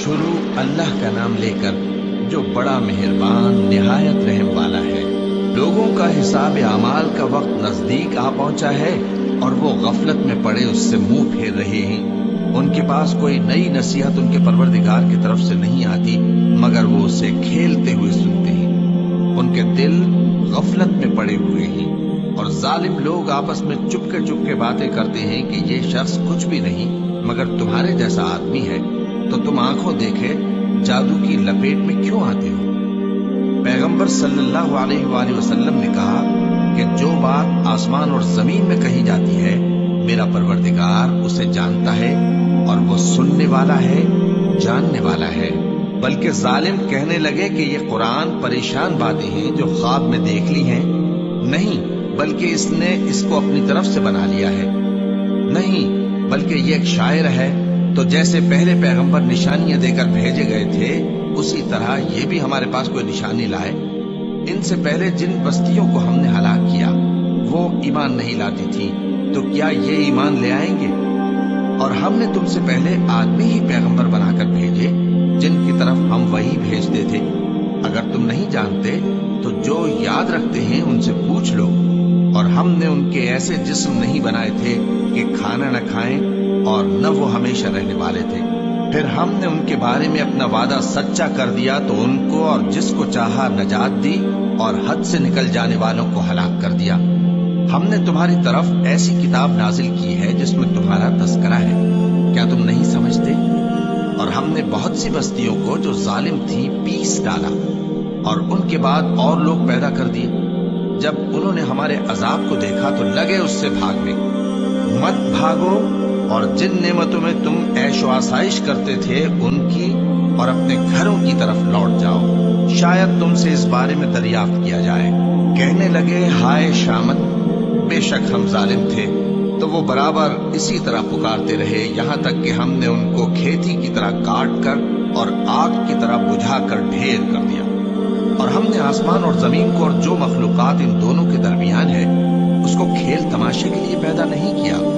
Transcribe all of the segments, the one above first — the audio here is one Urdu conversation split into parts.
شروع اللہ کا نام لے کر جو بڑا مہربان نہایت رحم والا ہے۔ لوگوں کا حساب اعمال کا وقت نزدیک آ پہنچا ہے اور وہ غفلت میں پڑے اس سے منہ پھیر رہے ہیں۔ ان کے پاس کوئی نئی نصیحت ان کے پروردگار کی طرف سے نہیں آتی مگر وہ اسے کھیلتے ہوئے سنتے ہیں۔ ان کے دل غفلت میں پڑے ہوئے ہیں اور ظالم لوگ آپس میں چپکے باتیں کرتے ہیں کہ یہ شخص کچھ بھی نہیں مگر تمہارے جیسا آدمی ہے، تو تم آنکھوں دیکھے جادو کی لپیٹ میں کیوں آتے ہو؟ پیغمبر صلی اللہ علیہ وآلہ وسلم نے کہا کہ جو بات آسمان اور زمین میں کہی جاتی ہے میرا پروردگار اسے جانتا ہے اور وہ سننے والا ہے، جاننے والا ہے۔ بلکہ ظالم کہنے لگے کہ یہ قرآن پریشان باتیں ہیں جو خواب میں دیکھ لی ہیں۔ نہیں، بلکہ اس نے اس کو اپنی طرف سے بنا لیا ہے۔ نہیں، بلکہ یہ ایک شاعر ہے۔ تو جیسے پہلے پیغمبر نشانیاں دے کر بھیجے گئے تھے اسی طرح یہ بھی ہمارے پاس کوئی نشانی لائے۔ ان سے پہلے جن بستیوں کو ہم نے ہلاک کیا وہ ایمان نہیں لاتی تھی، تو کیا یہ ایمان لے آئیں گے؟ اور ہم نے تم سے پہلے آدمی ہی پیغمبر بنا کر بھیجے جن کی طرف ہم وہی بھیجتے تھے۔ اگر تم نہیں جانتے تو جو یاد رکھتے ہیں ان سے پوچھ لو۔ اور ہم نے ان کے ایسے جسم نہیں بنائے تھے کہ کھانا نہ کھائیں اور نہ وہ ہمیشہ رہنے والے تھے۔ پھر ہم نے ان کے بارے میں اپنا وعدہ سچا کر دیا تو ان کو اور جس کو چاہا نجات دی اور حد سے نکل جانے والوں کو ہلاک کر دیا۔ ہم نے تمہاری طرف ایسی کتاب نازل کی ہے جس میں تمہارا تذکرہ ہے، کیا تم نہیں سمجھتے؟ اور ہم نے بہت سی بستیوں کو جو ظالم تھیں پیس ڈالا اور ان کے بعد اور لوگ پیدا کر دیے۔ جب انہوں نے ہمارے عذاب کو دیکھا تو لگے اس سے بھاگنے۔ مت بھاگو اور جن نعمتوں میں تم عیش و آسائش کرتے تھے ان کی اور اپنے گھروں کی طرف لوٹ جاؤ، شاید تم سے اس بارے میں دریافت کیا جائے۔ کہنے لگے ہائے شامت، بے شک ہم ظالم تھے۔ تو وہ برابر اسی طرح پکارتے رہے یہاں تک کہ ہم نے ان کو کھیتی کی طرح کاٹ کر اور آگ کی طرح بجھا کر ڈھیر کر دیا۔ اور ہم نے آسمان اور زمین کو اور جو مخلوقات ان دونوں کے درمیان ہے اس کو کھیل تماشے کے لیے پیدا نہیں کیا۔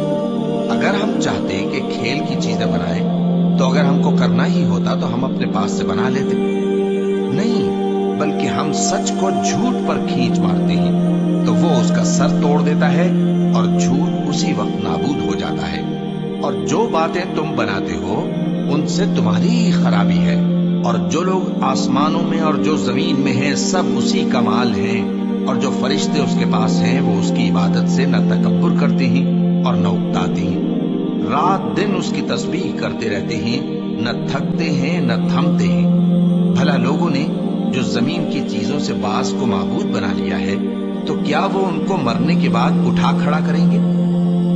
اگر ہم چاہتے کہ کھیل کی چیزیں بنائیں تو اگر ہم کو کرنا ہی ہوتا تو ہم اپنے پاس سے بنا لیتے۔ نہیں، بلکہ ہم سچ کو جھوٹ پر کھینچ مارتے ہیں تو وہ اس کا سر توڑ دیتا ہے اور جھوٹ اسی وقت نابود ہو جاتا ہے۔ اور جو باتیں تم بناتے ہو ان سے تمہاری ہی خرابی ہے۔ اور جو لوگ آسمانوں میں اور جو زمین میں ہیں سب اسی کا مال ہیں، اور جو فرشتے اس کے پاس ہیں وہ اس کی عبادت سے نہ تکبر کرتے ہیں اور نہ اکتاتے ہیں۔ رات دن اس کی تسبیح کرتے رہتے ہیں، نہ تھکتے ہیں نہ تھمتے ہیں۔ بھلا لوگوں نے جو زمین کی چیزوں سے بعض کو معبود بنا لیا ہے تو کیا وہ ان کو مرنے کے بعد اٹھا کھڑا کریں گے؟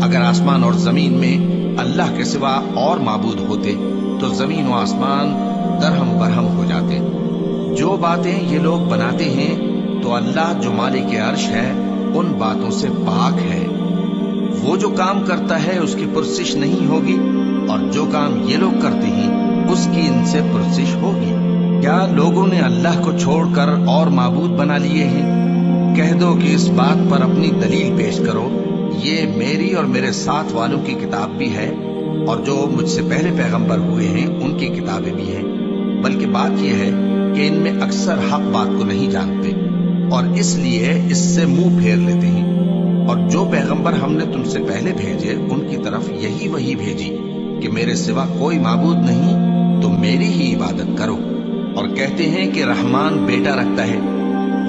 اگر آسمان اور زمین میں اللہ کے سوا اور معبود ہوتے تو زمین و آسمان درہم برہم ہو جاتے۔ جو باتیں یہ لوگ بناتے ہیں تو اللہ جو مالک عرش ہے ان باتوں سے پاک ہے۔ وہ جو کام کرتا ہے اس کی پرسش نہیں ہوگی، اور جو کام یہ لوگ کرتے ہیں اس کی ان سے پرسش ہوگی۔ کیا لوگوں نے اللہ کو چھوڑ کر اور معبود بنا لیے ہیں؟ کہہ دو کہ اس بات پر اپنی دلیل پیش کرو۔ یہ میری اور میرے ساتھ والوں کی کتاب بھی ہے، اور جو مجھ سے پہلے پیغمبر ہوئے ہیں ان کی کتابیں بھی ہیں۔ بلکہ بات یہ ہے کہ ان میں اکثر حق بات کو نہیں جانتے اور اس لیے اس سے منہ پھیر لیتے ہیں۔ اور جو پیغمبر ہم نے تم سے پہلے بھیجے ان کی طرف یہی وحی بھیجی کہ میرے سوا کوئی معبود نہیں تو میری ہی عبادت کرو۔ اور کہتے ہیں کہ رحمان بیٹا رکھتا ہے،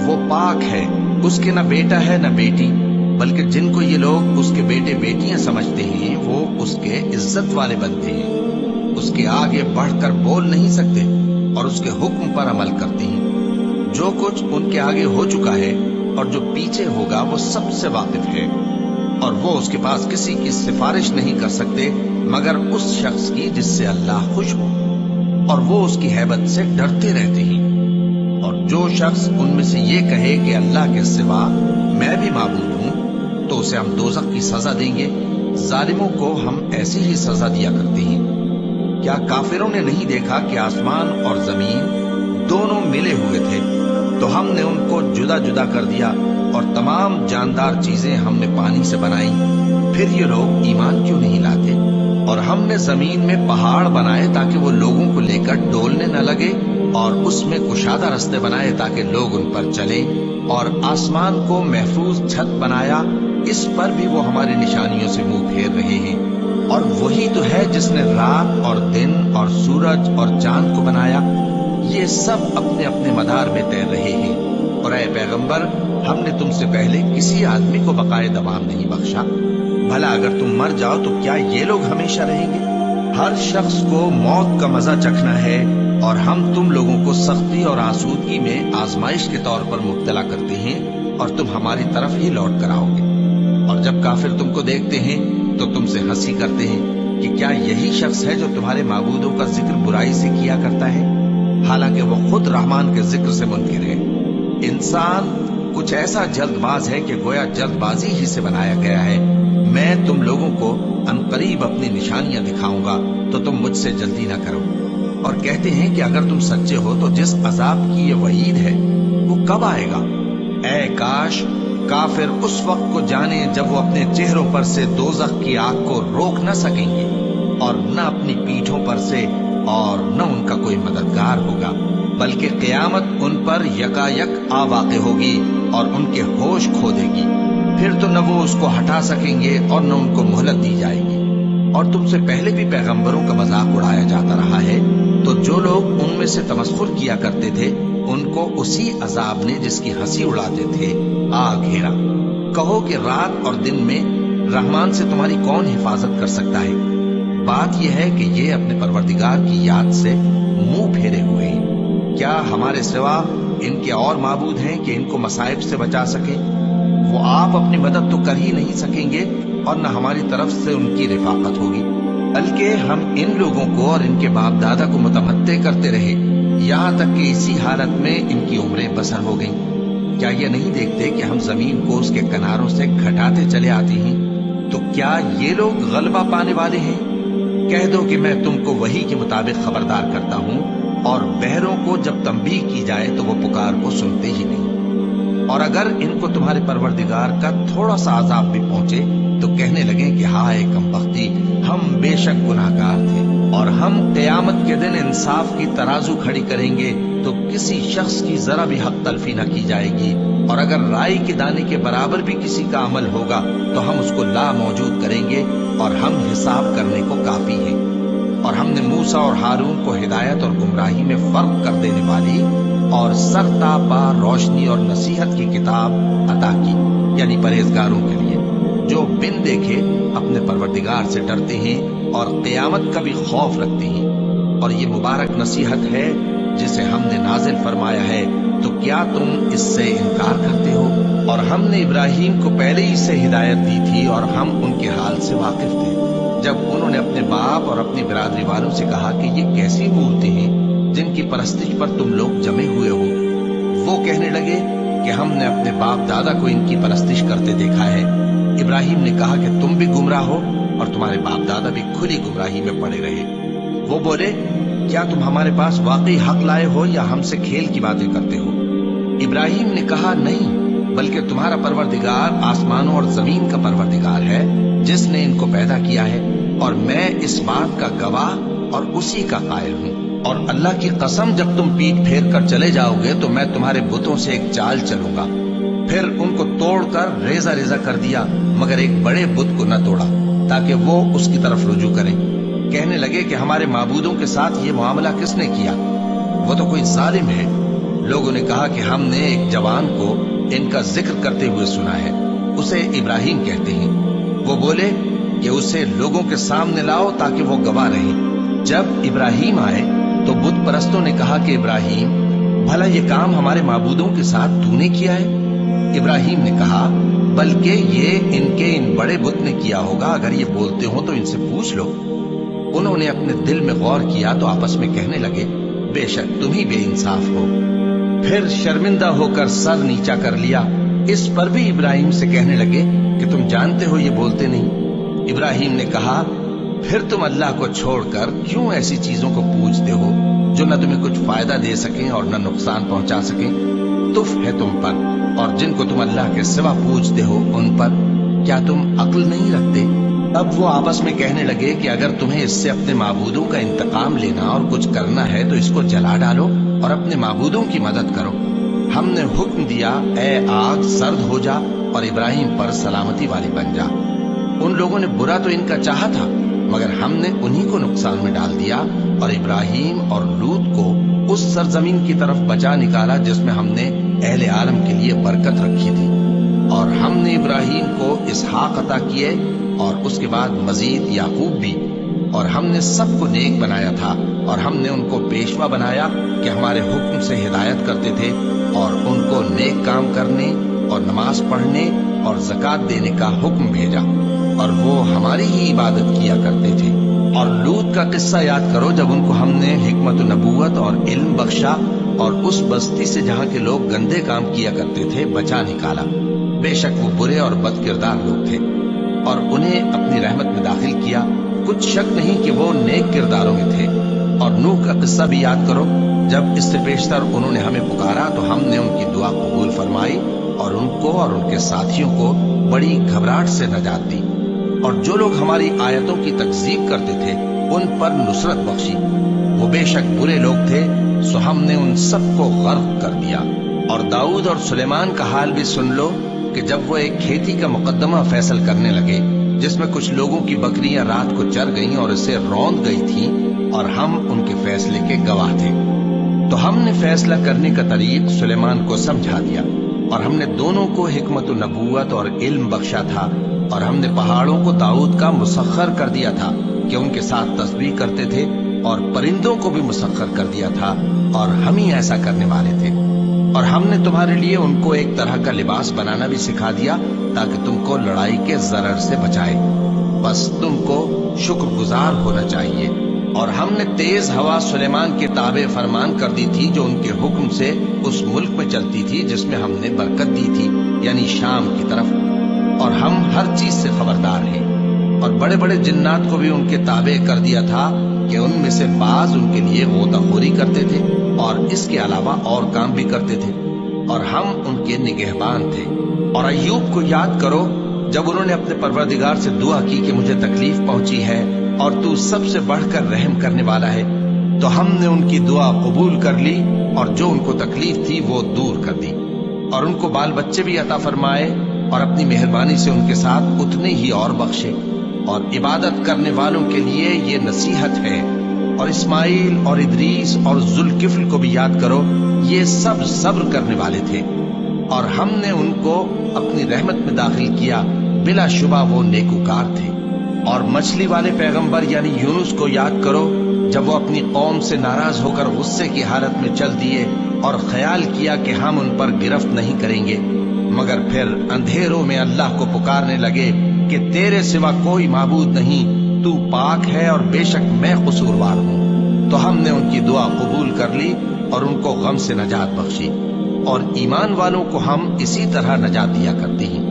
وہ پاک ہے، اس کے نہ بیٹا ہے نہ بیٹی، بلکہ جن کو یہ لوگ اس کے بیٹے بیٹیاں سمجھتے ہیں وہ اس کے عزت والے بنتے ہیں۔ اس کے آگے بڑھ کر بول نہیں سکتے اور اس کے حکم پر عمل کرتے ہیں۔ جو کچھ ان کے آگے ہو چکا ہے اور جو پیچھے ہوگا وہ سب سے واقف ہے، اور وہ اس کے پاس کسی کی سفارش نہیں کر سکتے مگر اس شخص کی جس سے اللہ خوش ہو، اور وہ اس کی ہیبت سے ڈرتے رہتے ہیں۔ اور جو شخص ان میں سے یہ کہے کہ اللہ کے سوا میں بھی معبود ہوں تو اسے ہم دوزخ کی سزا دیں گے۔ ظالموں کو ہم ایسی ہی سزا دیا کرتے ہیں۔ کیا کافروں نے نہیں دیکھا کہ آسمان اور زمین دونوں ملے ہوئے تھے تو ہم نے ان کو جدا جدا کر دیا، اور تمام جاندار چیزیں ہم نے پانی سے بنائیں؟ پھر یہ لوگ ایمان کیوں نہیں لاتے؟ اور ہم نے زمین میں پہاڑ بنائے تاکہ وہ لوگوں کو لے کر ڈولنے نہ لگے، اور اس میں کشادہ رستے بنائے تاکہ لوگ ان پر چلے، اور آسمان کو محفوظ چھت بنایا، اس پر بھی وہ ہماری نشانیوں سے منہ پھیر رہے ہیں۔ اور وہی تو ہے جس نے رات اور دن اور سورج اور چاند کو بنایا، یہ سب اپنے اپنے مدار میں تیر رہے ہیں۔ اور اے پیغمبر، ہم نے تم سے پہلے کسی آدمی کو بقائے دوام نہیں بخشا، بھلا اگر تم مر جاؤ تو کیا یہ لوگ ہمیشہ رہیں گے؟ ہر شخص کو موت کا مزہ چکھنا ہے، اور ہم تم لوگوں کو سختی اور آسودگی میں آزمائش کے طور پر مبتلا کرتے ہیں، اور تم ہماری طرف ہی لوٹ کر آؤ گے۔ اور جب کافر تم کو دیکھتے ہیں تو تم سے ہنسی کرتے ہیں کہ کیا یہی شخص ہے جو تمہارے معبودوں کا ذکر برائی سے کیا کرتا ہے، حالانکہ وہ خود رحمان کے ذکر سے منکر ہے۔ انسان کچھ ایسا جلد باز ہے کہ گویا جلد بازی ہی سے بنایا گیا ہے۔ میں تم لوگوں کو عنقریب اپنی نشانیاں دکھاؤں گا تو تم مجھ سے جلدی نہ کرو۔ اور کہتے ہیں کہ اگر تم سچے ہو تو جس عذاب کی یہ وعید ہے وہ کب آئے گا؟ اے کاش کافر اس وقت کو جانے جب وہ اپنے چہروں پر سے دوزخ کی آگ کو روک نہ سکیں گے، اور نہ اپنی پیٹھوں پر سے، اور نہ ان کا کوئی مددگار ہوگا، بلکہ قیامت ان پر یکایک آ واقع ہوگی اور ان کے ہوش کھو دے گی۔ پھر تو نہ وہ اس کو ہٹا سکیں گے اور نہ ان کو مہلت دی جائے گی۔ اور تم سے پہلے بھی پیغمبروں کا مذاق اڑایا جاتا رہا ہے، تو جو لوگ ان میں سے تمسخر کیا کرتے تھے ان کو اسی عذاب نے جس کی ہنسی اڑاتے تھے آ گھیرا۔ کہو کہ رات اور دن میں رحمان سے تمہاری کون حفاظت کر سکتا ہے؟ بات یہ ہے کہ یہ اپنے پروردگار کی یاد سے منہ پھیرے ہوئے ہیں۔ کیا ہمارے سوا ان کے اور معبود ہیں کہ ان کو مصائب سے بچا سکیں؟ وہ آپ اپنی مدد تو کر ہی نہیں سکیں گے، اور نہ ہماری طرف سے ان کی رفاقت ہوگی، بلکہ ہم ان لوگوں کو اور ان کے باپ دادا کو متمتع کرتے رہے، یہاں تک کہ اسی حالت میں ان کی عمریں بسر ہو گئیں۔ کیا یہ نہیں دیکھتے کہ ہم زمین کو اس کے کناروں سے گھٹاتے چلے آتے ہیں؟ تو کیا یہ لوگ غلبہ پانے والے ہیں؟ کہہ دو کہ میں تم کو وحی کے مطابق خبردار کرتا ہوں، اور بہروں کو جب تنبیہ کی جائے تو وہ پکار کو سنتے ہی نہیں۔ اور اگر ان کو تمہارے پروردگار کا تھوڑا سا عذاب بھی پہنچے تو کہنے لگیں کہ ہائے کمبختی، ہم بے شک گناہگار تھے۔ اور ہم قیامت کے دن انصاف کی ترازو کھڑی کریں گے تو کسی شخص کی ذرا بھی حق تلفی نہ کی جائے گی، اور اگر رائی کے دانے کے برابر بھی کسی کا عمل ہوگا تو ہم اس کو لا موجود کریں گے، اور ہم حساب کرنے کو کافی ہیں۔ اور ہم نے موسیٰ اور ہارون کو ہدایت اور گمراہی میں فرق کر دینے والی اور سرتاپا روشنی اور نصیحت کی کتاب عطا کی، یعنی پرہیزگاروں کے لیے جو بن دیکھے اپنے پروردگار سے ڈرتے ہیں اور قیامت کا بھی خوف رکھتے ہیں۔ اور یہ مبارک نصیحت ہے جسے ہم نے نازل فرمایا ہے، تو کیا تم اس سے انکار کرتے ہو؟ اور ہم نے ابراہیم کو پہلے ہی سے ہدایت دی تھی، اور ہم ان کے حال سے واقف تھے جب انہوں نے اپنے باپ اور اپنی برادری والوں سے کہا کہ یہ کیسی مورتیں ہیں جن کی پرستش پر تم لوگ جمے ہوئے ہو۔ وہ کہنے لگے کہ ہم نے اپنے باپ دادا کو ان کی پرستش کرتے دیکھا ہے۔ ابراہیم نے کہا کہ تم بھی گمراہ ہو اور تمہارے باپ دادا بھی کھلی گمراہی میں پڑے رہے۔ وہ بولے، کیا تم ہمارے پاس واقعی حق لائے ہو یا ہم سے کھیل کی باتیں کرتے ہو؟ ابراہیم نے کہا، نہیں، بلکہ تمہارا پروردگار آسمانوں اور زمین کا پروردگار ہے جس نے ان کو پیدا کیا ہے، اور میں اس بات کا گواہ اور اسی کا قائل ہوں۔ اور اللہ کی قسم، جب تم پیٹ پھیر کر چلے جاؤ گے تو میں تمہارے بتوں سے ایک چال چلوں گا۔ پھر ان کو توڑ کر ریزہ ریزہ کر دیا، مگر ایک بڑے بت کو نہ توڑا تاکہ وہ اس کی طرف رجوع کریں۔ کہنے لگے کہ ہمارے معبودوں کے ساتھ یہ معاملہ کس نے کیا؟ وہ تو کوئی ظالم ہے۔ لوگوں نے کہا کہ ہم نے ایک جوان کو ان کا ذکر کرتے ہوئے سنا ہے، اسے ابراہیم کہتے ہیں۔ وہ بولے کہ اسے لوگوں کے سامنے لاؤ تاکہ وہ گواہ رہیں۔ جب ابراہیم آئے تو بت پرستوں نے کہا کہ ابراہیم، بھلا یہ کام ہمارے معبودوں کے ساتھ تو نے کیا ہے؟ ابراہیم نے کہا، بلکہ یہ ان بڑے بت نے کیا ہوگا، اگر یہ بولتے ہو تو ان سے پوچھ لو۔ انہوں نے اپنے دل میں غور کیا تو آپس میں کہنے لگے، بے شک تم ہی بے انصاف ہو۔ پھر شرمندہ ہو کر سر نیچا کر لیا۔ اس پر بھی ابراہیم سے کہنے لگے کہ تم جانتے ہو یہ بولتے نہیں۔ ابراہیم نے کہا، پھر تم اللہ کو چھوڑ کر کیوں ایسی چیزوں کو پوجتے ہو جو نہ تمہیں کچھ فائدہ دے سکیں اور نہ نقصان پہنچا سکیں؟ تف ہے تم پر اور جن کو تم اللہ کے سوا پوجتے ہو ان پر، کیا تم عقل نہیں رکھتے؟ اب وہ آپس میں کہنے لگے کہ اگر تمہیں اس سے اپنے معبودوں کا انتقام لینا اور کچھ کرنا ہے تو اس کو جلا ڈالو اور اپنے معبودوں کی مدد کرو۔ ہم نے حکم دیا، اے آگ سرد ہو جا اور ابراہیم پر سلامتی والی بن جا۔ ان لوگوں نے برا تو ان کا چاہا تھا، مگر ہم نے انہی کو نقصان میں ڈال دیا اور ابراہیم اور لوط کو اس سرزمین کی طرف بچا نکالا جس میں ہم نے اہل عالم کے لیے برکت رکھی تھی۔ اور ہم نے ابراہیم کو اسحاق عطا کیے اور اس کے بعد مزید یعقوب بھی، اور ہم نے سب کو نیک بنایا تھا، اور ہم نے ان کو پیشوا بنایا کہ ہمارے حکم سے ہدایت کرتے تھے، اور ان کو نیک کام کرنے اور نماز پڑھنے اور زکوٰۃ دینے کا حکم بھیجا، اور وہ ہماری ہی عبادت کیا کرتے تھے۔ اور لوط کا قصہ یاد کرو جب ان کو ہم نے حکمت و نبوت اور علم بخشا اور اس بستی سے جہاں کے لوگ گندے کام کیا کرتے تھے بچا نکالا۔ بے شک وہ برے اور بد کردار لوگ تھے، اور انہیں اپنی رحمت میں داخل کیا، کچھ شک نہیں کہ وہ نیک کرداروں میں تھے۔ اور نوح کا قصہ بھی یاد کرو، جب اس سے پیشتر انہوں نے ہمیں پکارا تو ہم نے ان کی دعا قبول فرمائی اور ان کو اور ان کے ساتھیوں کو بڑی گھبراہٹ سے نجات دی، اور جو لوگ ہماری آیتوں کی تکذیب کرتے تھے ان پر نصرت بخشی۔ وہ بے شک برے لوگ تھے، سو ہم نے ان سب کو غرق کر دیا۔ اور داؤد اور سلیمان کا حال بھی سن لو کہ جب وہ ایک کھیتی کا مقدمہ فیصل کرنے لگے جس میں کچھ لوگوں کی بکریاں رات کو چر گئیں اور اسے روند گئی تھیں، اور ہم ان کے فیصلے کے گواہ تھے، تو ہم نے فیصلہ کرنے کا طریق سلیمان کو سمجھا دیا، اور ہم نے دونوں کو حکمت و نبوت اور علم بخشا تھا، اور ہم نے پہاڑوں کو داؤد کا مسخر کر دیا تھا کہ ان کے ساتھ تسبیح کرتے تھے، اور پرندوں کو بھی مسخر کر دیا تھا، اور ہم ہی ایسا کرنے والے تھے۔ اور ہم نے تمہارے لیے ان کو ایک طرح کا لباس بنانا بھی سکھا دیا تاکہ تم کو لڑائی کے ضرر سے بچائے، بس تم کو شکر گزار ہونا چاہیے۔ اور ہم نے تیز ہوا سلیمان کے تابع فرمان کر دی تھی جو ان کے حکم سے اس ملک میں چلتی تھی جس میں ہم نے برکت دی تھی، یعنی شام کی طرف، اور ہم ہر چیز سے خبردار ہیں۔ اور بڑے بڑے جنات کو بھی ان کے تابع کر دیا تھا کہ ان میں سے بعض ان کے لیے غوطہ خوری کرتے تھے اور اس کے علاوہ اور کام بھی کرتے تھے، اور ہم ان کے نگہبان تھے۔ اور ایوب کو یاد کرو جب انہوں نے اپنے پروردگار سے دعا کی کہ مجھے تکلیف پہنچی ہے اور تو سب سے بڑھ کر رحم کرنے والا ہے، تو ہم نے ان کی دعا قبول کر لی اور جو ان کو تکلیف تھی وہ دور کر دی، اور ان کو بال بچے بھی عطا فرمائے، اور اپنی مہربانی سے ان کے ساتھ اتنے ہی اور بخشے۔ اور عبادت کرنے والوں کے لیے یہ نصیحت ہے۔ اور اسماعیل اور ادریس اور ذوالکفل کو بھی یاد کرو، یہ سب صبر کرنے والے تھے، اور ہم نے ان کو اپنی رحمت میں داخل کیا، بلا شبہ وہ نیکوکار تھے۔ اور مچھلی والے پیغمبر یعنی یونس کو یاد کرو جب وہ اپنی قوم سے ناراض ہو کر غصے کی حالت میں چل دیے اور خیال کیا کہ ہم ان پر گرفت نہیں کریں گے، مگر پھر اندھیروں میں اللہ کو پکارنے لگے کہ تیرے سوا کوئی معبود نہیں، تو پاک ہے اور بے شک میں قصوروار ہوں۔ تو ہم نے ان کی دعا قبول کر لی اور ان کو غم سے نجات بخشی، اور ایمان والوں کو ہم اسی طرح نجات دیا کرتے ہیں۔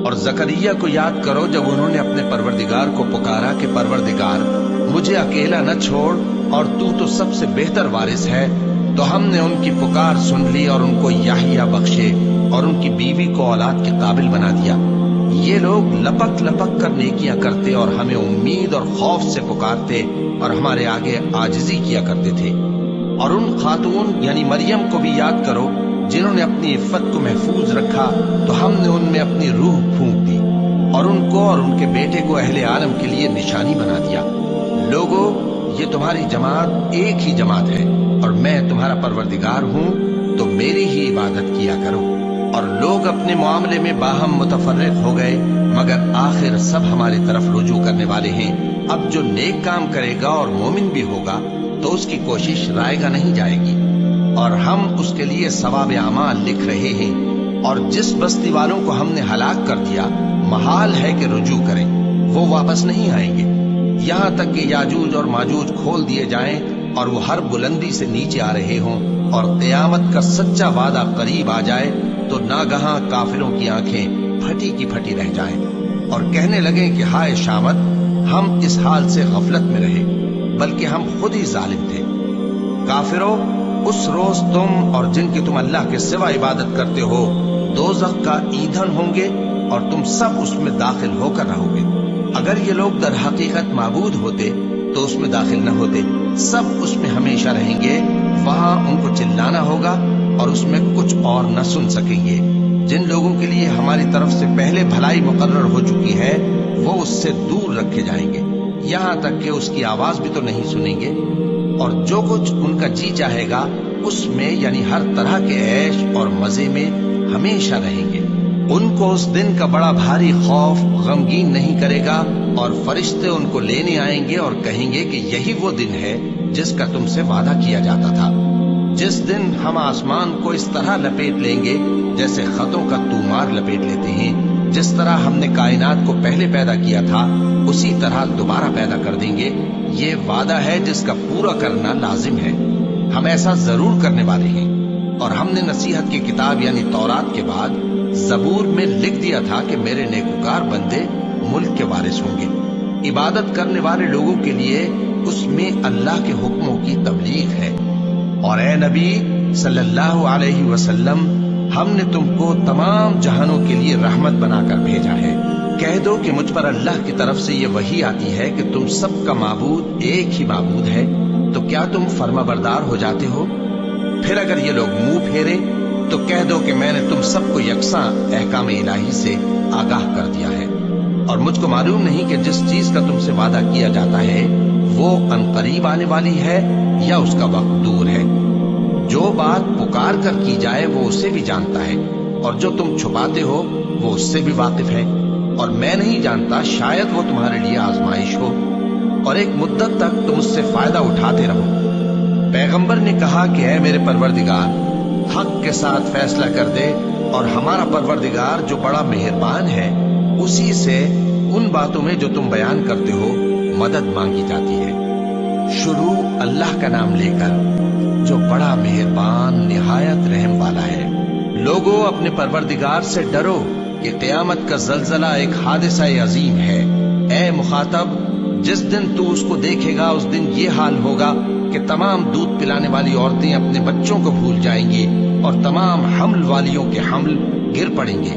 اور زکریا کو یاد کرو جب انہوں نے اپنے پروردگار کو پکارا کہ پروردگار مجھے اکیلا نہ چھوڑ اور تو سب سے بہتر وارث ہے، تو ہم نے ان کی پکار سن لی اور ان کو یحییٰ بخشے اور ان کی بیوی کو اولاد کے قابل بنا دیا۔ یہ لوگ لپک لپک کر نیکیاں کرتے اور ہمیں امید اور خوف سے پکارتے اور ہمارے آگے عاجزی کیا کرتے تھے۔ اور ان خاتون یعنی مریم کو بھی یاد کرو جنہوں نے اپنی عفت کو محفوظ رکھا، تو ہم نے ان میں اپنی روح پھونک دی اور ان کو اور ان کے بیٹے کو اہل عالم کے لیے نشانی بنا دیا۔ لوگو، یہ تمہاری جماعت ایک ہی جماعت ہے اور میں تمہارا پروردگار ہوں، تو میری ہی عبادت کیا کرو۔ اور لوگ اپنے معاملے میں باہم متفرق ہو گئے، مگر آخر سب ہماری طرف رجوع کرنے والے ہیں۔ اب جو نیک کام کرے گا اور مومن بھی ہوگا تو اس کی کوشش رائے گا نہیں جائے گی، اور ہم اس کے لیے ثواب اعمال لکھ رہے ہیں۔ اور جس بستی والوں کو ہم نے ہلاک کر دیا، محال ہے کہ رجوع کریں، وہ واپس نہیں آئیں گے، یہاں تک کہ یاجوج اور ماجوج کھول دیے جائیں اور وہ ہر بلندی سے نیچے آ رہے ہوں، اور قیامت کا سچا وعدہ قریب آ جائے تو ناگہاں کافروں کی آنکھیں پھٹی کی پھٹی رہ جائیں اور کہنے لگیں کہ ہائے شامت، ہم اس حال سے غفلت میں رہے، بلکہ ہم خود ہی ظالم تھے۔ کافروں، اس روز تم اور جن کی تم اللہ کے سوا عبادت کرتے ہو دوزخ کا ایندھن ہوں گے، اور تم سب اس میں داخل ہو کر رہو گے۔ اگر یہ لوگ در حقیقت معبود ہوتے تو اس میں داخل نہ ہوتے، سب اس میں ہمیشہ رہیں گے، وہاں ان کو چلانا ہوگا اور اس میں کچھ اور نہ سن سکیں گے۔ جن لوگوں کے لیے ہماری طرف سے پہلے بھلائی مقرر ہو چکی ہے وہ اس سے دور رکھے جائیں گے، یہاں تک کہ اس کی آواز بھی تو نہیں سنیں گے، اور جو کچھ ان کا جی چاہے گا اس میں یعنی ہر طرح کے عیش اور مزے میں ہمیشہ رہیں گے۔ ان کو اس دن کا بڑا بھاری خوف غمگین نہیں کرے گا، اور فرشتے ان کو لینے آئیں گے اور کہیں گے کہ یہی وہ دن ہے جس کا تم سے وعدہ کیا جاتا تھا، جس دن ہم آسمان کو اس طرح لپیٹ لیں گے جیسے خطوں کا تومار لپیٹ لیتے ہیں۔ جس طرح ہم نے کائنات کو پہلے پیدا کیا تھا اسی طرح دوبارہ پیدا کر دیں گے، یہ وعدہ ہے جس کا پورا کرنا لازم ہے، ہم ایسا ضرور کرنے والے ہیں۔ اور ہم نے نصیحت کی کتاب یعنی تورات کے بعد زبور میں لکھ دیا تھا کہ میرے نیکوکار بندے ملک کے وارث ہوں گے۔ عبادت کرنے والے لوگوں کے لیے اس میں اللہ کے حکموں کی تبلیغ ہے۔ اور اے نبی صلی اللہ علیہ وسلم، ہم نے تم کو تمام جہانوں کے لیے رحمت بنا کر بھیجا ہے۔ کہہ دو کہ مجھ پر اللہ کی طرف سے یہ وحی آتی ہے کہ تم سب کا معبود ایک ہی معبود ہے، تو کیا تم فرما بردار ہو جاتے ہو؟ پھر اگر یہ لوگ منہ پھیرے تو کہہ دو کہ میں نے تم سب کو یکساں احکام الہی سے آگاہ کر دیا ہے، اور مجھ کو معلوم نہیں کہ جس چیز کا تم سے وعدہ کیا جاتا ہے وہ عنقریب آنے والی ہے یا اس کا وقت دور ہے۔ جو بات پکار کر کی جائے وہ اسے بھی جانتا ہے، اور جو تم چھپاتے ہو وہ اس سے بھی واقف ہے، اور میں نہیں جانتا شاید وہ تمہارے لیے آزمائش ہو، اور ایک مدت تک تم اس سے فائدہ اٹھاتے رہو۔ پیغمبر نے کہا کہ اے میرے پروردگار، حق کے ساتھ فیصلہ کر دے، اور ہمارا پروردگار جو بڑا مہربان ہے اسی سے ان باتوں میں جو تم بیان کرتے ہو مدد مانگی جاتی ہے۔ شروع اللہ کا نام لے کر جو بڑا مہربان نہایت رحم والا ہے۔ لوگوں اپنے پروردگار سے ڈرو کہ قیامت کا زلزلہ ایک حادثہ عظیم ہے۔ اے مخاطب، جس دن تو اس کو دیکھے گا اس دن یہ حال ہوگا کہ تمام دودھ پلانے والی عورتیں اپنے بچوں کو بھول جائیں گی، اور تمام حمل والیوں کے حمل گر پڑیں گے،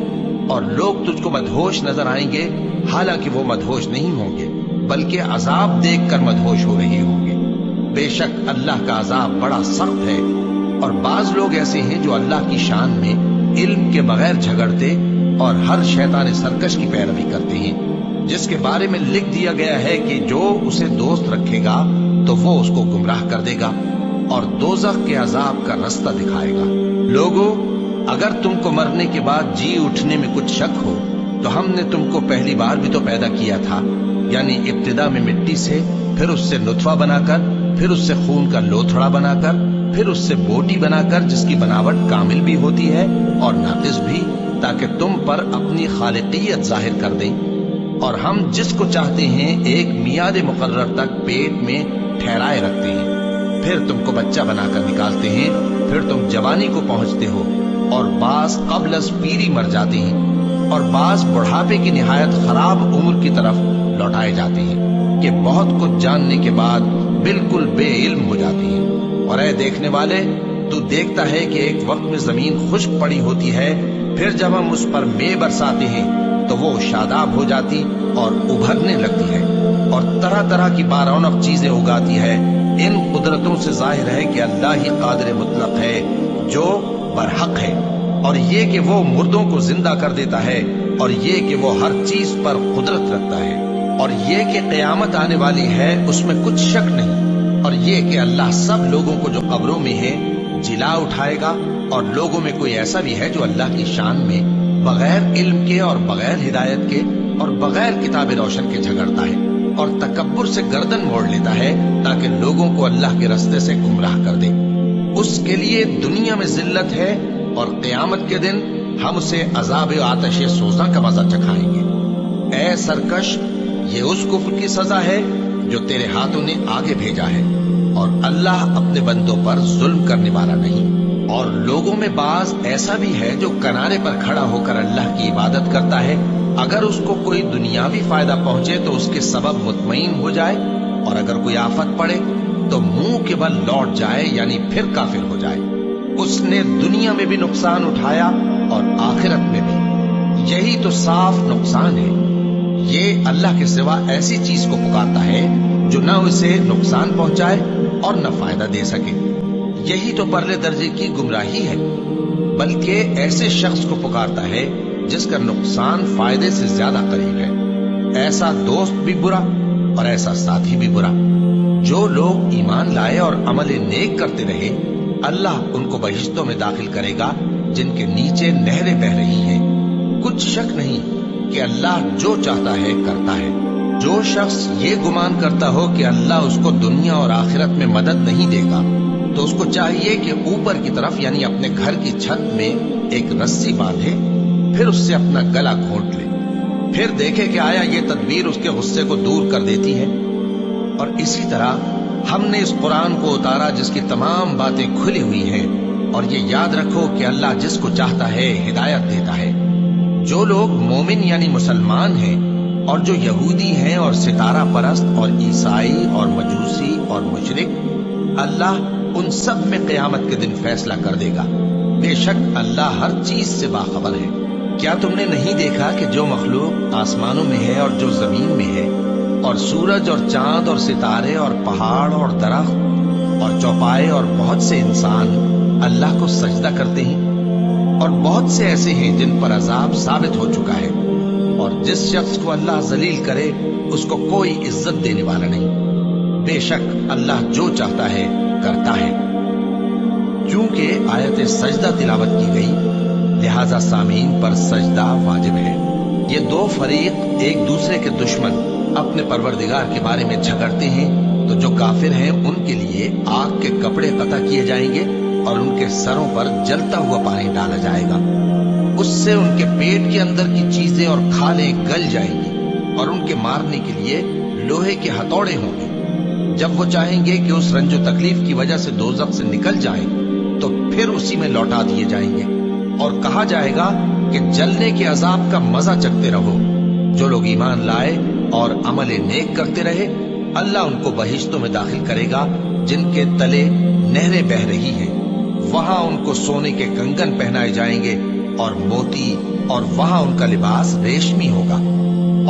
اور لوگ تجھ کو مدہوش نظر آئیں گے، حالانکہ وہ مدہوش نہیں ہوں گے بلکہ عذاب دیکھ کر مدہوش ہو رہے ہوں گے۔ بے شک اللہ کا عذاب بڑا سخت ہے، اور بعض لوگ ایسے ہیں جو اللہ کی شان میں علم کے بغیر جھگڑتے اور ہر شیطان سرکش کی پیروی کرتے ہیں، جس کے بارے میں لکھ دیا گیا ہے کہ جو اسے دوست رکھے گا تو وہ اس کو گمراہ کر دے گا اور دوزخ کے عذاب کا رستہ دکھائے گا۔ لوگوں، اگر تم کو مرنے کے بعد جی اٹھنے میں کچھ شک ہو تو ہم نے تم کو پہلی بار بھی تو پیدا کیا تھا، یعنی ابتدا میں مٹی سے، پھر اس سے نطفہ بنا کر، پھر اس سے خون کا لوتھڑا بنا کر، پھر اس سے بوٹی بنا کر جس کی بناوٹ کامل بھی ہوتی ہے اور ناقص بھی، تاکہ تم پر اپنی خالقیت ظاہر کر دیں۔ اور ہم جس کو چاہتے ہیں ایک میعاد مقرر تک پیٹ میں ٹھہرائے رکھتے ہیں، پھر تم کو بچہ بنا کر نکالتے ہیں، پھر تم جوانی کو پہنچتے ہو، اور بعض قبل از پیری مر جاتے ہیں، اور بعض بڑھاپے کی نہایت خراب عمر کی طرف لوٹائے جاتے ہیں کہ بہت کچھ جاننے کے بعد بالکل بے علم ہو جاتے ہیں۔ اور اے دیکھنے والے، تو دیکھتا ہے کہ ایک وقت میں زمین خشک پڑی ہوتی ہے، پھر جب ہم اس پر مے برساتے ہیں تو وہ شاداب ہو جاتی اور ابھرنے لگتی ہے، اور طرح طرح کی بارونق چیزیں اگاتی ہے۔ ان قدرتوں سے ظاہر ہے کہ اللہ ہی قادر مطلق ہے جو برحق ہے، اور یہ کہ وہ مردوں کو زندہ کر دیتا ہے، اور یہ کہ وہ ہر چیز پر قدرت رکھتا ہے، اور یہ کہ قیامت آنے والی ہے اس میں کچھ شک نہیں، اور یہ کہ اللہ سب لوگوں کو جو قبروں میں ہیں جلا اٹھائے گا۔ اور لوگوں میں کوئی ایسا بھی ہے جو اللہ کی شان میں بغیر علم کے اور بغیر ہدایت کے اور بغیر کتاب روشن کے جھگڑتا ہے، اور تکبر سے گردن موڑ لیتا ہے تاکہ لوگوں کو اللہ کے رستے سے گمراہ کر دے۔ اس کے لیے دنیا میں ذلت ہے، اور قیامت کے دن ہم اسے عذاب آتش سوزاں کا مزہ چکھائیں گے۔ اے سرکش، یہ اس کفر کی سزا ہے جو تیرے ہاتھوں نے آگے بھیجا ہے، اور اللہ اپنے بندوں پر ظلم کرنے والا نہیں۔ اور لوگوں میں بعض ایسا بھی ہے جو کنارے پر کھڑا ہو کر اللہ کی عبادت کرتا ہے، اگر اس کو کوئی دنیاوی فائدہ پہنچے تو اس کے سبب مطمئن ہو جائے، اور اگر کوئی آفت پڑے تو منہ کے بل لوٹ جائے، یعنی پھر کافر ہو جائے۔ اس نے دنیا میں بھی نقصان اٹھایا اور آخرت میں بھی، یہی تو صاف نقصان ہے۔ یہ اللہ کے سوا ایسی چیز کو پکارتا ہے جو نہ اسے نقصان پہنچائے اور نہ فائدہ دے سکے. یہی تو پرلے درجے کی گمراہی ہے. بلکہ ایسے شخص کو پکارتا ہے جس کا نقصان فائدے سے زیادہ قریب ہے. ایسا دوست بھی برا اور ایسا ساتھی بھی برا. جو لوگ ایمان لائے اور عمل نیک کرتے رہے اللہ ان کو بہشتوں میں داخل کرے گا جن کے نیچے نہریں بہ رہی ہیں. کچھ شک نہیں کہ اللہ جو چاہتا ہے کرتا ہے. جو شخص یہ گمان کرتا ہو کہ اللہ اس کو دنیا اور آخرت میں مدد نہیں دے گا تو اس کو چاہیے کہ اوپر کی طرف یعنی اپنے گھر کی چھت میں ایک رسی باندھے، پھر اس سے اپنا گلا گھونٹ لے، پھر دیکھے کہ آیا یہ تدبیر اس کے غصے کو دور کر دیتی ہے. اور اسی طرح ہم نے اس قرآن کو اتارا جس کی تمام باتیں کھلی ہوئی ہیں. اور یہ یاد رکھو کہ اللہ جس کو چاہتا ہے ہدایت دیتا ہے. جو لوگ مومن یعنی مسلمان ہیں اور جو یہودی ہیں اور ستارہ پرست اور عیسائی اور مجوسی اور مشرک، اللہ ان سب میں قیامت کے دن فیصلہ کر دے گا. بے شک اللہ ہر چیز سے باخبر ہے. کیا تم نے نہیں دیکھا کہ جو مخلوق آسمانوں میں ہے اور جو زمین میں ہے، اور سورج اور چاند اور ستارے اور پہاڑ اور درخت اور چوپائے اور بہت سے انسان اللہ کو سجدہ کرتے ہیں، اور بہت سے ایسے ہیں جن پر عذاب ثابت ہو چکا ہے. اور جس شخص کو اللہ ذلیل کرے اس کو کوئی عزت دینے والا نہیں. بے شک اللہ جو چاہتا ہے کرتا ہے. چونکہ آیت سجدہ تلاوت کی گئی لہذا سامعین پر سجدہ واجب ہے. یہ دو فریق ایک دوسرے کے دشمن اپنے پروردگار کے بارے میں جھگڑتے ہیں تو جو کافر ہیں ان کے لیے آگ کے کپڑے قطع کیے جائیں گے اور ان کے سروں پر جلتا ہوا پانی ڈالا جائے گا. اس سے ان کے پیٹ کے اندر کی چیزیں اور کھالیں گل جائیں گی اور ان کے مارنے کے لیے لوہے کے ہتھوڑے ہوں گے. جب وہ چاہیں گے کہ اس رنج و تکلیف کی وجہ سے دوزخ سے نکل جائیں تو پھر اسی میں لوٹا دیے جائیں گے اور کہا جائے گا کہ جلنے کے عذاب کا مزہ چکھتے رہو. جو لوگ ایمان لائے اور عمل نیک کرتے رہے اللہ ان کو بہشتوں میں داخل کرے گا جن کے تلے نہریں بہ رہی ہیں. وہاں ان کو سونے کے کنگن پہنائے جائیں گے اور موتی، اور وہاں ان کا لباس ریشمی ہوگا.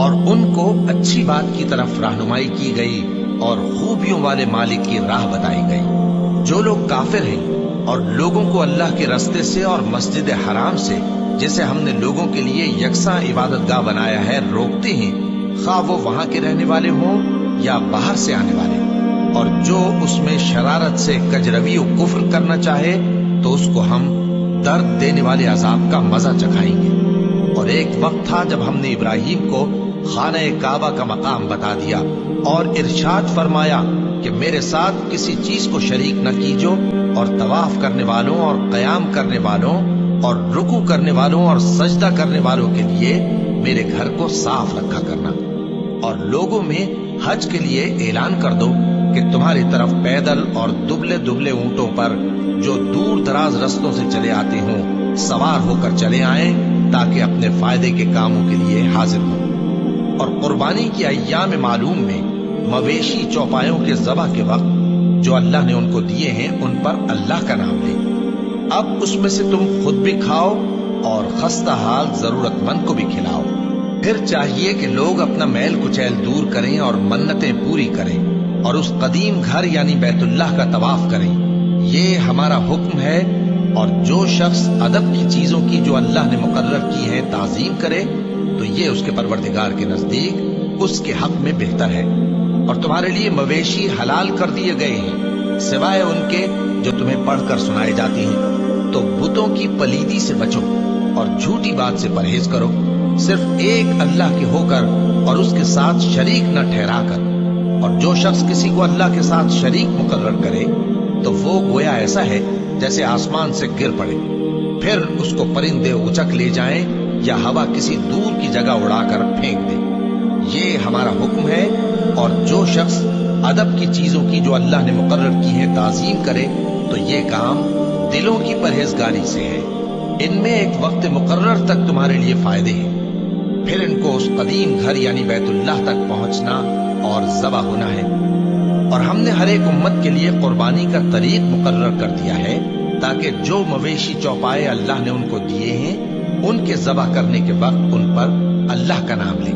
اور ان کو اچھی بات کی طرف رہنمائی کی گئی اور خوبیوں والے مالک کی راہ بتائی گئی. جو لوگ کافر ہیں اور لوگوں کو اللہ کے رستے سے اور مسجد حرام سے جسے ہم نے لوگوں کے لیے یکساں عبادت گاہ بنایا ہے روکتے ہیں، خواہ وہ وہاں کے رہنے والے ہوں یا باہر سے آنے والے، اور جو اس میں شرارت سے کجروی و کفر کرنا چاہے تو اس کو ہم درد دینے والے عذاب کا مزہ چکھائیں گے. اور ایک وقت تھا جب ہم نے ابراہیم کو خانہ کعبہ کا مقام بتا دیا اور ارشاد فرمایا کہ میرے ساتھ کسی چیز کو شریک نہ کیجو، اور طواف کرنے والوں اور قیام کرنے والوں اور رکوع کرنے والوں اور سجدہ کرنے والوں کے لیے میرے گھر کو صاف رکھا کرنا. اور لوگوں میں حج کے لیے اعلان کر دو کہ تمہاری طرف پیدل اور دبلے دبلے اونٹوں پر جو دور دراز رستوں سے چلے آتے ہوں سوار ہو کر چلے آئیں تاکہ اپنے فائدے کے کاموں کے لیے حاضر ہوں. اور قربانی کی ایام معلوم میں مویشی چوپایوں کے ذبح کے وقت جو اللہ نے ان کو دیے ہیں ان پر اللہ کا نام لیں. اب اس میں سے تم خود بھی کھاؤ اور خستہ حال ضرورت مند کو بھی کھلاؤ. پھر چاہیے کہ لوگ اپنا میل کچیل دور کریں اور منتیں پوری کریں اور اس قدیم گھر یعنی بیت اللہ کا طواف کریں. یہ ہمارا حکم ہے. اور جو شخص ادب کی چیزوں کی جو اللہ نے مقرر کی ہیں تعظیم کرے تو یہ اس کے پروردگار کے نزدیک اس کے حق میں بہتر ہے. اور تمہارے لیے مویشی حلال کر دیے گئے ہیں سوائے ان کے جو تمہیں پڑھ کر سنائے جاتی ہیں. تو بتوں کی پلیدی سے بچو اور جھوٹی بات سے پرہیز کرو، صرف ایک اللہ کے ہو کر اور اس کے ساتھ شریک نہ ٹھہرا کر. اور جو شخص کسی کو اللہ کے ساتھ شریک مقرر کرے تو وہ گویا ایسا ہے جیسے آسمان سے گر پڑے، پھر اس کو پرندے اچک لے جائیں یا ہوا کسی دور کی جگہ اڑا کر پھینک دے. یہ ہمارا حکم ہے. اور جو شخص ادب کی چیزوں کی جو اللہ نے مقرر کی ہے تعظیم کرے تو یہ کام دلوں کی پرہیزگاری سے ہے. ان میں ایک وقت مقرر تک تمہارے لیے فائدے ہیں، پھر ان کو اس قدیم گھر یعنی بیت اللہ تک پہنچنا اور ذبح ہونا ہے. اور ہم نے ہر ایک امت کے لیے قربانی کا طریق مقرر کر دیا ہے تاکہ جو مویشی چوپائے اللہ نے ان کو دیے ہیں ان کے ذبح کرنے کے وقت ان پر اللہ کا نام لیں.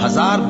1000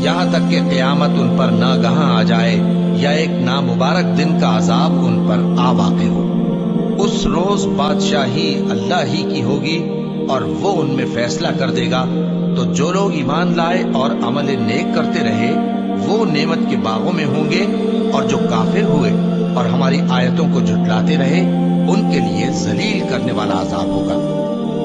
یہاں تک کہ قیامت ان پر ناگہاں آ جائے یا ایک نامبارک دن کا عذاب ان پر آ واقع ہو۔ اس روز بادشاہی اللہ ہی کی ہوگی اور وہ ان میں فیصلہ کر دے گا، تو جو لوگ ایمان لائے اور عمل نیک کرتے رہے وہ نعمت کے باغوں میں ہوں گے، اور جو کافر ہوئے اور ہماری آیتوں کو جھٹلاتے رہے ان کے لیے ذلیل کرنے والا عذاب ہوگا۔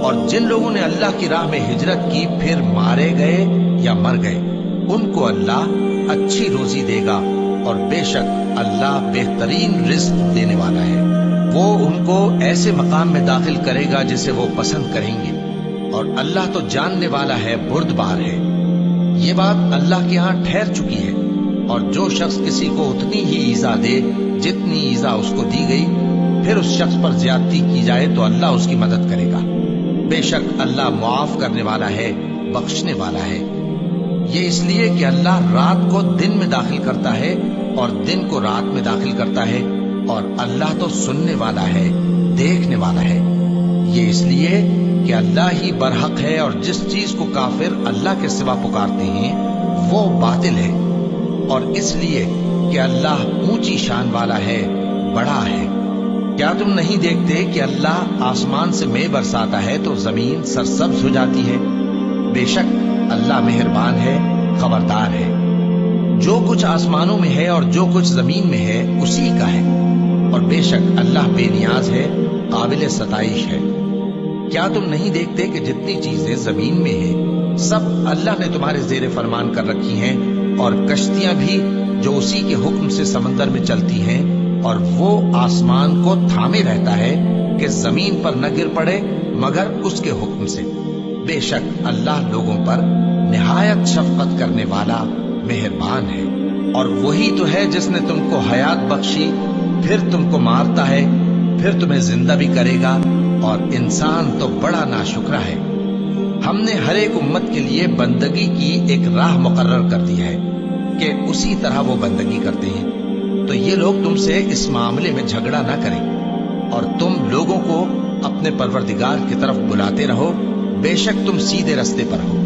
اور جن لوگوں نے اللہ کی راہ میں ہجرت کی پھر مارے گئے یا مر گئے، ان کو اللہ اچھی روزی دے گا، اور بے شک اللہ بہترین رزق دینے والا ہے۔ وہ ان کو ایسے مقام میں داخل کرے گا جسے وہ پسند کریں گے، اور اللہ تو جاننے والا ہے، بردبار ہے۔ یہ بات اللہ کے ہاں ٹھہر چکی ہے، اور جو شخص کسی کو اتنی ہی ایذا دے جتنی ایذا اس کو دی گئی، پھر اس شخص پر زیادتی کی جائے تو اللہ اس کی مدد کرے گا۔ بے شک اللہ معاف کرنے والا ہے، بخشنے والا ہے۔ یہ اس لیے کہ اللہ رات کو دن میں داخل کرتا ہے اور دن کو رات میں داخل کرتا ہے، اور اللہ تو سننے والا ہے، دیکھنے والا ہے۔ یہ اس لیے کہ اللہ ہی برحق ہے، اور جس چیز کو کافر اللہ کے سوا پکارتے ہیں وہ باطل ہے، اور اس لیے کہ اللہ اونچی شان والا ہے، بڑا ہے۔ کیا تم نہیں دیکھتے کہ اللہ آسمان سے مے برساتا ہے تو زمین سرسبز ہو جاتی ہے؟ بے شک اللہ مہربان ہے، خبردار ہے۔ جو کچھ آسمانوں میں ہے اور جو کچھ زمین میں ہے اسی کا ہے، اور بے شک اللہ بے نیاز ہے، قابل ستائش ہے۔ کیا تم نہیں دیکھتے کہ جتنی چیزیں زمین میں ہیں سب اللہ نے تمہارے زیر فرمان کر رکھی ہیں، اور کشتیاں بھی جو اسی کے حکم سے سمندر میں چلتی ہیں، اور وہ آسمان کو تھامے رہتا ہے کہ زمین پر نہ گر پڑے مگر اس کے حکم سے۔ بے شک اللہ لوگوں پر نہایت شفقت کرنے والا مہربان ہے۔ اور وہی تو ہے جس نے تم کو حیات بخشی، پھر تم کو مارتا ہے، پھر تمہیں زندہ بھی کرے گا، اور انسان تو بڑا ناشکرا ہے۔ ہم نے ہر ایک امت کے لیے بندگی کی ایک راہ مقرر کر دی ہے کہ اسی طرح وہ بندگی کرتے ہیں، تو یہ لوگ تم سے اس معاملے میں جھگڑا نہ کریں، اور تم لوگوں کو اپنے پروردگار کی طرف بلاتے رہو، بے شک تم سیدھے رستے پر ہو۔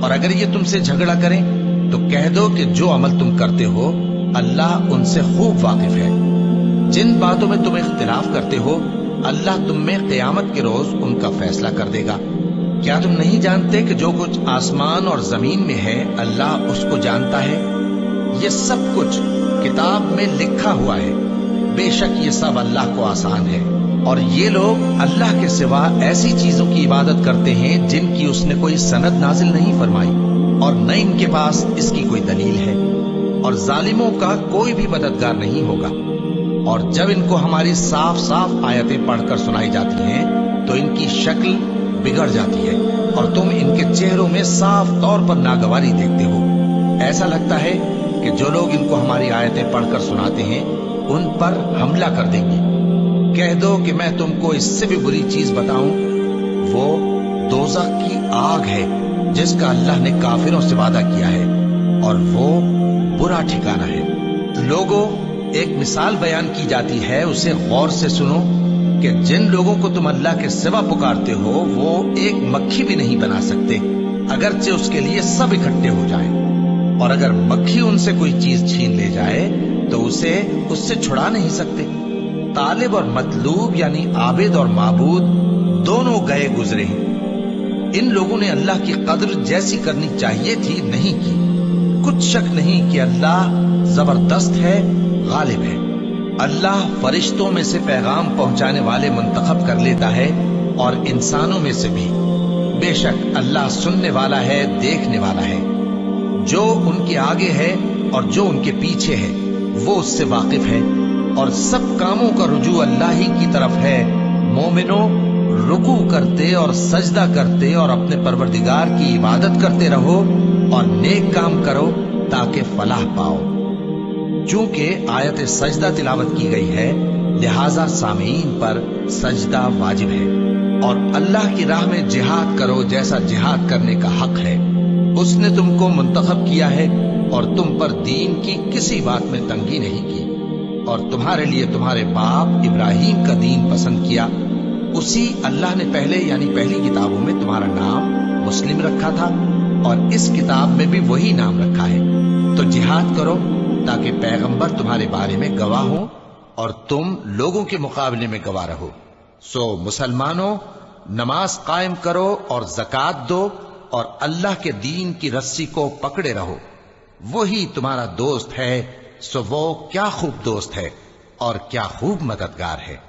اور اگر یہ تم سے جھگڑا کریں تو کہہ دو کہ جو عمل تم کرتے ہو اللہ ان سے خوب واقف ہے۔ جن باتوں میں تم اختلاف کرتے ہو اللہ تم میں قیامت کے روز ان کا فیصلہ کر دے گا۔ کیا تم نہیں جانتے کہ جو کچھ آسمان اور زمین میں ہے اللہ اس کو جانتا ہے؟ یہ سب کچھ کتاب میں لکھا ہوا ہے، بے شک یہ سب اللہ کو آسان ہے۔ اور یہ لوگ اللہ کے سوا ایسی چیزوں کی عبادت کرتے ہیں جن کی اس نے کوئی سند نازل نہیں فرمائی، اور نہ ان کے پاس اس کی کوئی دلیل ہے، اور ظالموں کا کوئی بھی مددگار نہیں ہوگا۔ اور جب ان کو ہماری صاف صاف آیتیں پڑھ کر سنائی جاتی ہیں تو ان کی شکل بگڑ جاتی ہے، اور تم ان کے چہروں میں صاف طور پر ناگواری دیکھتے ہو۔ ایسا لگتا ہے کہ جو لوگ ان کو ہماری آیتیں پڑھ کر سناتے ہیں ان پر حملہ کر دیں گے۔ کہہ دو کہ میں تم کو اس سے بھی بری چیز بتاؤں، وہ دوزخ کی آگ ہے جس کا اللہ نے کافروں سے وعدہ کیا ہے، اور وہ برا ٹھکانہ ہے۔ لوگوں، ایک مثال بیان کی جاتی ہے، اسے غور سے سنو کہ جن لوگوں کو تم اللہ کے سوا پکارتے ہو وہ ایک مکھی بھی نہیں بنا سکتے، اگرچہ اس کے لیے سب اکٹھے ہو جائیں۔ اور اگر مکھی ان سے کوئی چیز چھین لے جائے تو اسے اس سے چھڑا نہیں سکتے۔ طالب اور مطلوب یعنی عابد اور معبود دونوں گئے گزرے ہیں۔ ان لوگوں نے اللہ کی قدر جیسی کرنی چاہیے تھی نہیں کی۔ کچھ شک نہیں کہ اللہ زبردست ہے، غالب ہے۔ اللہ فرشتوں میں سے پیغام پہنچانے والے منتخب کر لیتا ہے اور انسانوں میں سے بھی۔ بے شک اللہ سننے والا ہے، دیکھنے والا ہے۔ جو ان کے آگے ہے اور جو ان کے پیچھے ہے وہ اس سے واقف ہے، اور سب کاموں کا رجوع اللہ ہی کی طرف ہے۔ مومنوں، رکوع کرتے اور سجدہ کرتے اور اپنے پروردگار کی عبادت کرتے رہو اور نیک کام کرو تاکہ فلاح پاؤ۔ چونکہ آیت سجدہ تلاوت کی گئی ہے لہذا سامعین پر سجدہ واجب ہے، اور اللہ کی راہ میں جہاد کرو جیسا جہاد کرنے کا حق ہے۔ اس نے تم کو منتخب کیا ہے اور تم پر دین کی کسی بات میں تنگی نہیں کی، اور تمہارے لیے تمہارے باپ ابراہیم کا دین پسند کیا۔ اسی اللہ نے پہلے یعنی پہلی کتابوں میں تمہارا نام مسلم رکھا تھا، اور اس کتاب میں بھی وہی نام رکھا ہے۔ تو جہاد کرو تاکہ پیغمبر تمہارے بارے میں گواہ ہو اور تم لوگوں کے مقابلے میں گواہ رہو۔ سو مسلمانوں، نماز قائم کرو اور زکات دو اور اللہ کے دین کی رسی کو پکڑے رہو، وہی تمہارا دوست ہے۔ سو وہ کیا خوب دوست ہے اور کیا خوب مددگار ہے۔